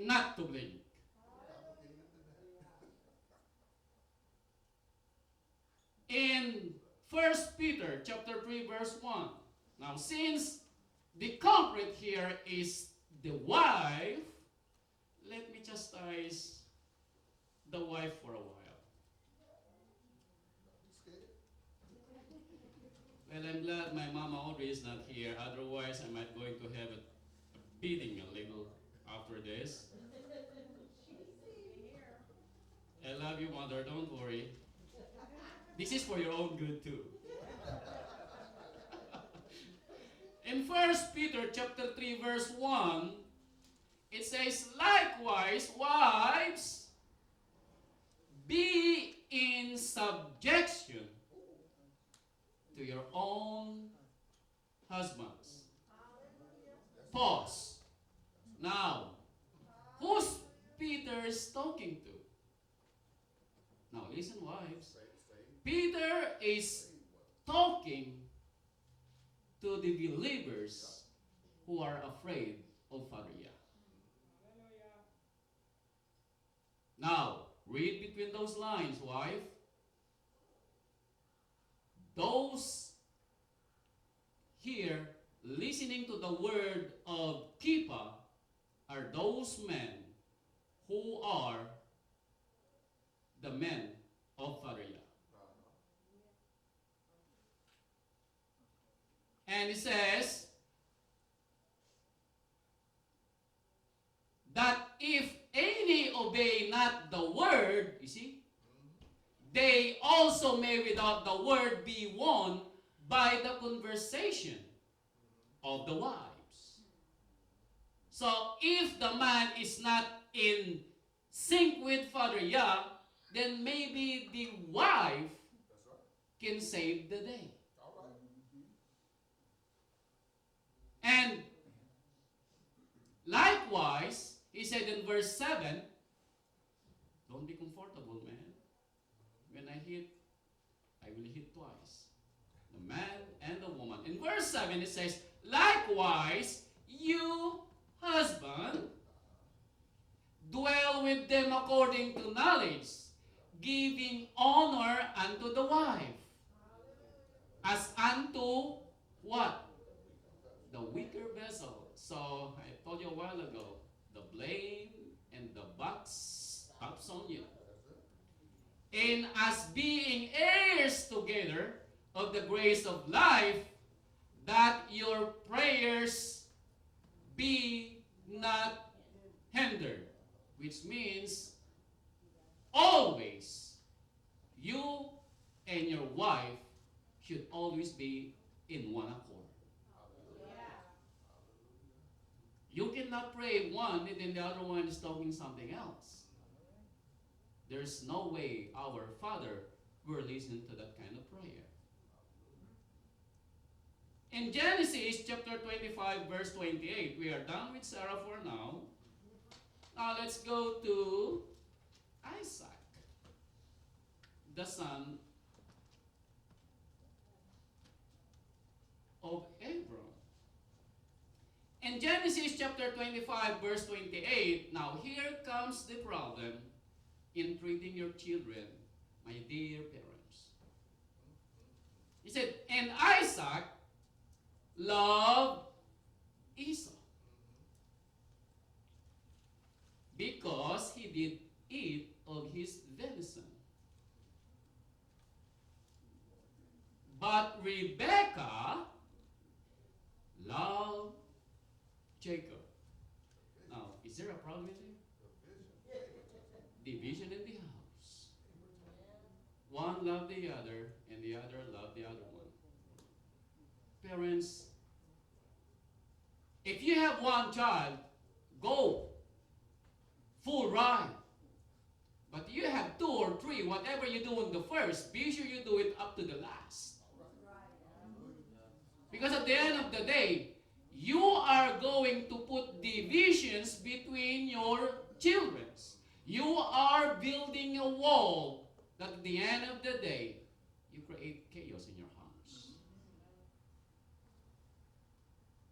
not to blink. In 1 Peter chapter 3 verse 1. Now since the culprit here is the wife, let me chastise the wife for a while. Well, I'm glad my mama Audrey is not here. Otherwise, I might going to have a beating a little after this. I love you, mother. Don't worry. This is for your own good too. In 1 Peter chapter 3 verse 1, it says, likewise, wives, be in subjection to your own husbands. Pause. Now, who's Peter talking to? Now listen, wives. Peter is talking to the believers who are afraid of Father Yah. Now, read between those lines, wife. Those here listening to the word of Kippa are those men who are the men of Father Yah. And it says that if any obey not the word, you see, they also may without the word be won by the conversation of the wives. So if the man is not in sync with Father Yah, then maybe the wife can save the day. And likewise, he said in verse 7, don't be comfortable, man. When I hit, I will hit twice. The man and the woman. In verse 7 it says, likewise, you, husband, dwell with them according to knowledge, giving honor unto the wife, as unto what? The weaker vessel. So I told you a while ago, the blame and the buck stops on you. And as being heirs together of the grace of life, that your prayers be not hindered. Which means always you and your wife should always be in one accord. You cannot pray one and then the other one is talking something else. There's no way our Father will listen to that kind of prayer. In Genesis chapter 25 verse 28, we are done with Sarah for now. Now let's go to Isaac, the son of Abram. In Genesis chapter 25 verse 28, now here comes the problem in treating your children, my dear parents. He said, and Isaac loved Esau because he did eat of his venison. But Rebekah loved Jacob. Now, is there a problem in there? Division in the house. One loved the other, and the other loved the other one. Parents, if you have one child, go full ride. But you have 2 or 3, whatever you do in the first, be sure you do it up to the last. Because at the end of the day, you are going to put divisions between your children. You are building a wall that at the end of the day, you create chaos in your house.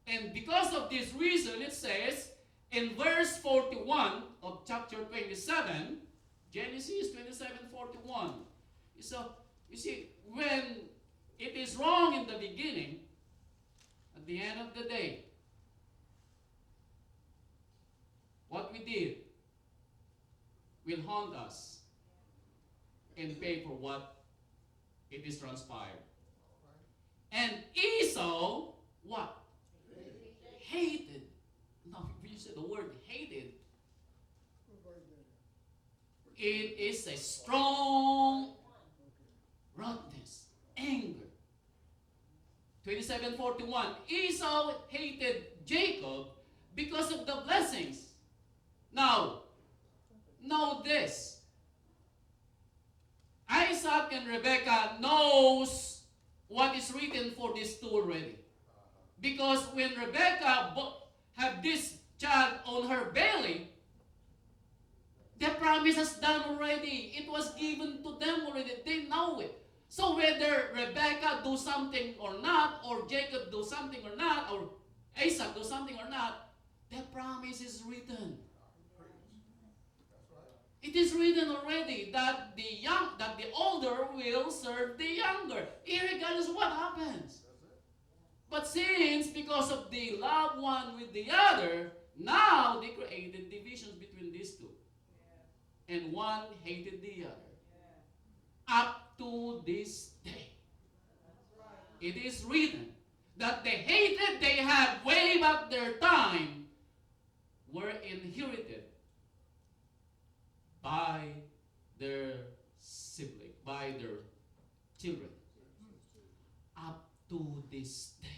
And because of this reason, it says, in verse 41 of chapter 27, Genesis 27:41. So, you see, when it is wrong in the beginning, at the end of the day, what we did will haunt us and pay for what it is transpired. And Esau, what? Hated. Now, if you say the word hated, it is a strong rottenness, anger. 27:41. Esau hated Jacob because of the blessings. Now, know this. Isaac and Rebekah knows what is written for these two already. Because when Rebekah had this child on her belly, the promise is done already. It was given to them already. They know it. So whether Rebekah do something or not, or Jacob do something or not, or Isaac do something or not, the promise is written. It is written already that the older will serve the younger, irregardless of what happens. But since because of the love one with the other, now they created divisions between these two. And one hated the other. Up to this day. It is written that the hatred they had way back their time were inherited by their sibling, by their children. Up to this day.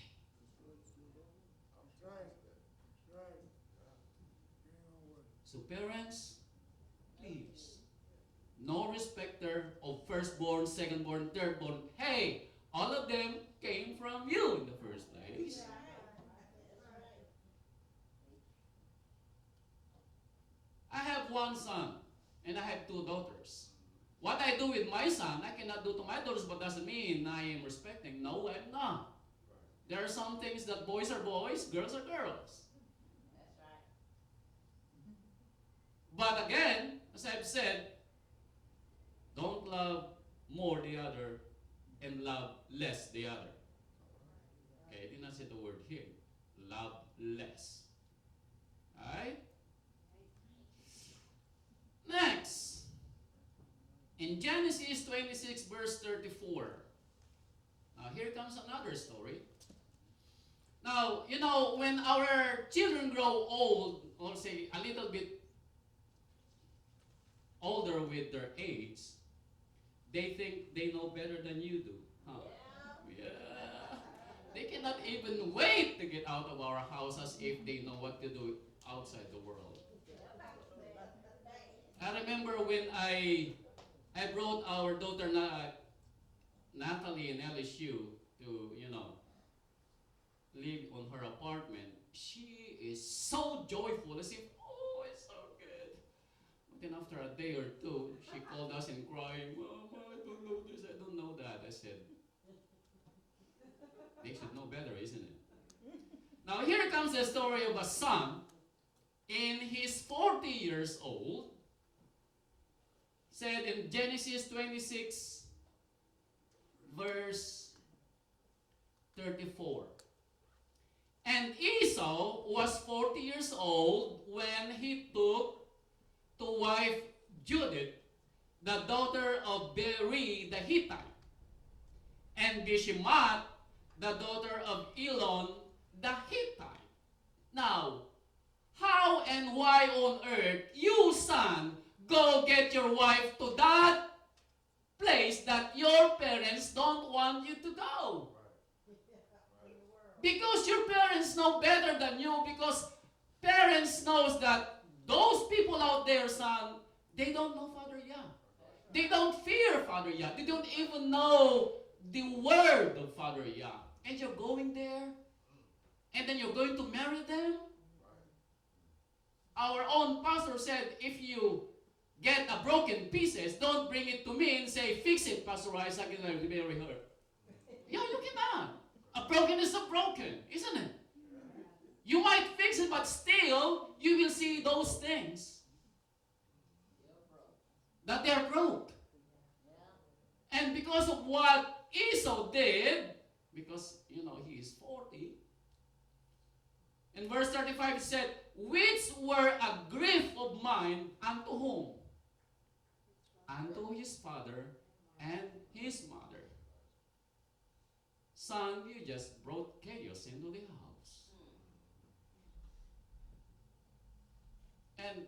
So parents, please, no respecter of firstborn, secondborn, thirdborn. Hey, all of them came from you in the first place. I have one son and I have two daughters. What I do with my son, I cannot do to my daughters, but doesn't mean I am respecting. No, I'm not. There are some things that boys are boys, girls are girls. But again, as I've said, don't love more the other and love less the other. Okay, I did not say the word here. Love less. Alright? Next, in Genesis 26 verse 34. Now here comes another story. Now, you know, when our children grow old, or say a little bit older with their age, they think they know better than you do. Huh? Yeah. They cannot even wait to get out of our house as if they know what to do outside the world. I remember when I brought our daughter Natalie in LSU to, live on her apartment. She is so joyful, as if, oh, it's so good. But then after a day or two, she called us and crying, Mama, I don't know this, I don't know that. I said, they should know better, isn't it? Now here comes the story of a son in his 40 years old, said in Genesis 26 verse 34. And Esau was 40 years old when he took to wife Judith, the daughter of Beri the Hittite, and Bishemat, the daughter of Elon the Hittite. Now, how and why on earth, you son, go get your wife to that place that your parents don't want you to go? Because your parents know better than you, because parents knows that those people out there, son, they don't know Father Yah. They don't fear Father Yah. They don't even know the word of Father Yah. And you're going there, and then you're going to marry them? Our own pastor said, if you get a broken pieces, don't bring it to me and say, fix it, Pastor Isaac, and I'll marry her. Yeah, you cannot. A broken is a broken, isn't it? You might fix it, but still, still, you will see those things that they are broke. And because of what Esau did, because, he is 40, in verse 35 it said, which were a grief of mine unto whom? Unto his father and his mother. Son, you just brought chaos into the house. And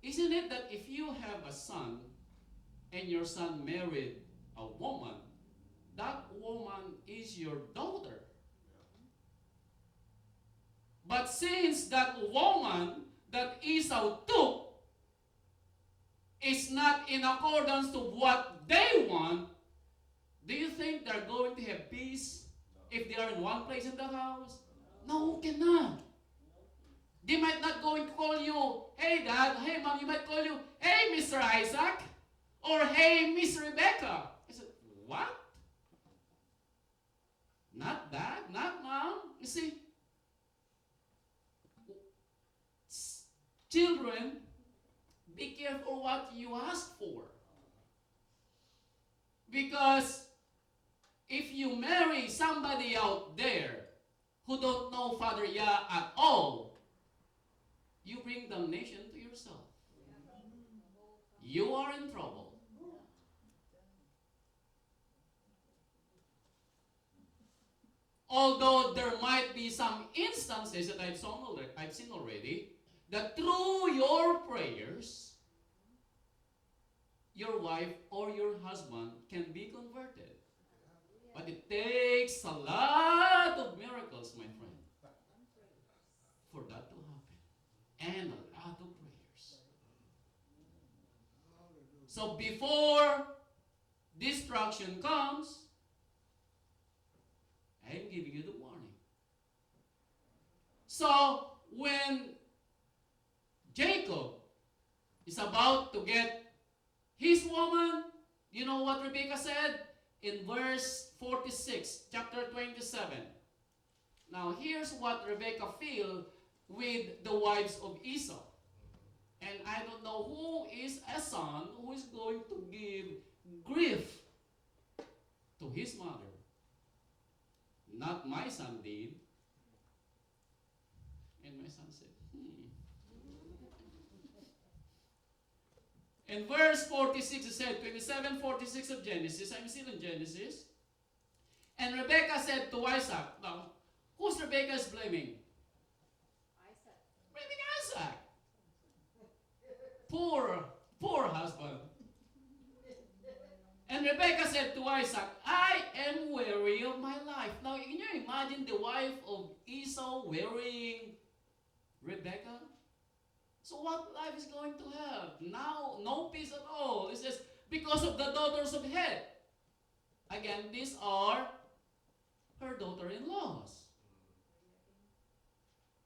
isn't it that if you have a son and your son married a woman, that woman is your daughter? But since that woman that Esau took is not in accordance to what they want, do you think they're going to have peace if they are in one place in the house? No, cannot. They might not going to call you, hey dad, hey mom, you might call you, hey Mr. Isaac, or hey Miss Rebecca. I said, what? Not dad, not mom. You see, children, be careful what you ask for. Because if you marry somebody out there who don't know Father Yah at all, you bring damnation to yourself. You are in trouble. Although there might be some instances that I've seen already, that through your prayers, your wife or your husband can be converted. But it takes a lot of miracles, my friend, for that to happen. And a lot of prayers. So before destruction comes, I am giving you the warning. So when Jacob is about to get his woman, you know what Rebekah said? In verse 46, chapter 27. Now here's what Rebekah feels with the wives of Esau. And I don't know who is a son who is going to give grief to his mother. Not my son did. And my son said, In verse 46, it said, 27:46 of Genesis. I'm still in Genesis. And Rebekah said to Isaac, now, who's Rebekah is blaming? Isaac. Blaming Isaac. Poor husband. And Rebekah said to Isaac, I am weary of my life. Now, can you imagine the wife of Esau wearying Rebekah? So what life is going to have? Now, no peace at all. It says, because of the daughters of Het. Again, these are her daughter-in-laws.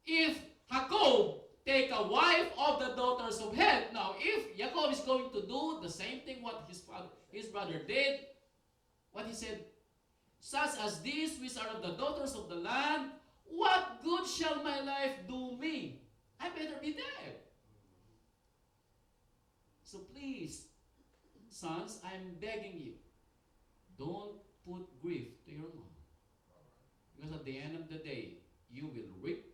If Jacob take a wife of the daughters of Het, now if Jacob is going to do the same thing what his brother did, what he said, such as these which are of the daughters of the land, what good shall my life do me? I better be dead. So please, sons, I'm begging you, don't put grief to your mom. Because at the end of the day, you will reap